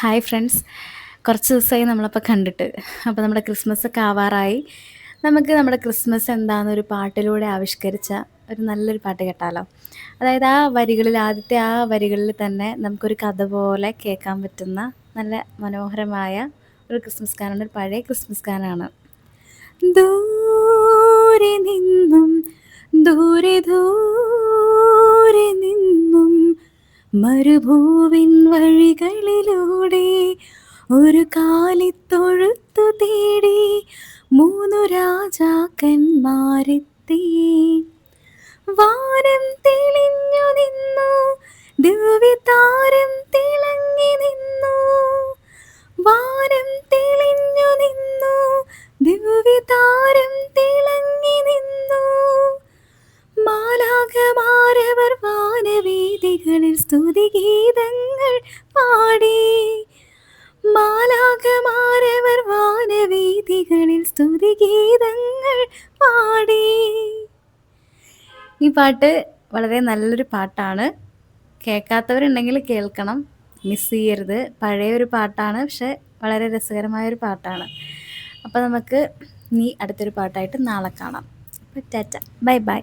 Hi friends. കുറച്ച് ദിവസമായി നമ്മളപ്പോൾ കണ്ടിട്ട്. അപ്പോൾ നമ്മുടെ ക്രിസ്മസൊക്കെ ആവാറായി. നമുക്ക് നമ്മുടെ ക്രിസ്മസ് എന്താണെന്നൊരു പാട്ടിലൂടെ ആവിഷ്കരിച്ച ഒരു നല്ലൊരു പാട്ട് കേട്ടാലോ? അതായത് ആദ്യത്തെ ആ വരികളിൽ തന്നെ നമുക്കൊരു കഥ പോലെ കേൾക്കാൻ പറ്റുന്ന നല്ല മനോഹരമായ ഒരു ക്രിസ്മസ് ഗാനമാണ്, ഒരു പഴയ ക്രിസ്മസ് ഗാനമാണ്. ദൂരെ നിന്നും ദൂരെ ദൂരെ നിന്നും മരുഭൂവിൻ വഴികളിലൂടെ ഒരു കാലിത്തൊഴുത്തു തേടി 3 രാജാക്കന്മാരെത്തി. വാനം തെളിഞ്ഞു നിന്നു, ദിവ്യതാരം തിളങ്ങി നിന്നു. വാനം തെളിഞ്ഞു നിന്നു, ദിവ്യതാരം തിളങ്ങി നിന്നു. മാലാഖമാരവർ വാനവേദികളിൽ സ്തുതിഗീതങ്ങൾ പാടി. മാലാഖമാരവർ വാനവേദികളിൽ സ്തുതിഗീതങ്ങൾ പാടി. ഈ പാട്ട് വളരെ നല്ലൊരു പാട്ടാണ്. കേൾക്കാത്തവരുണ്ടെങ്കിൽ കേൾക്കണം, മിസ് ചെയ്യരുത്. പഴയൊരു പാട്ടാണ്, പക്ഷെ വളരെ രസകരമായൊരു പാട്ടാണ്. അപ്പോൾ നമുക്ക് ഇനി അടുത്തൊരു പാട്ടായിട്ട് നാളെ കാണാം. അപ്പോൾ ടാറ്റ, ബൈ ബൈ.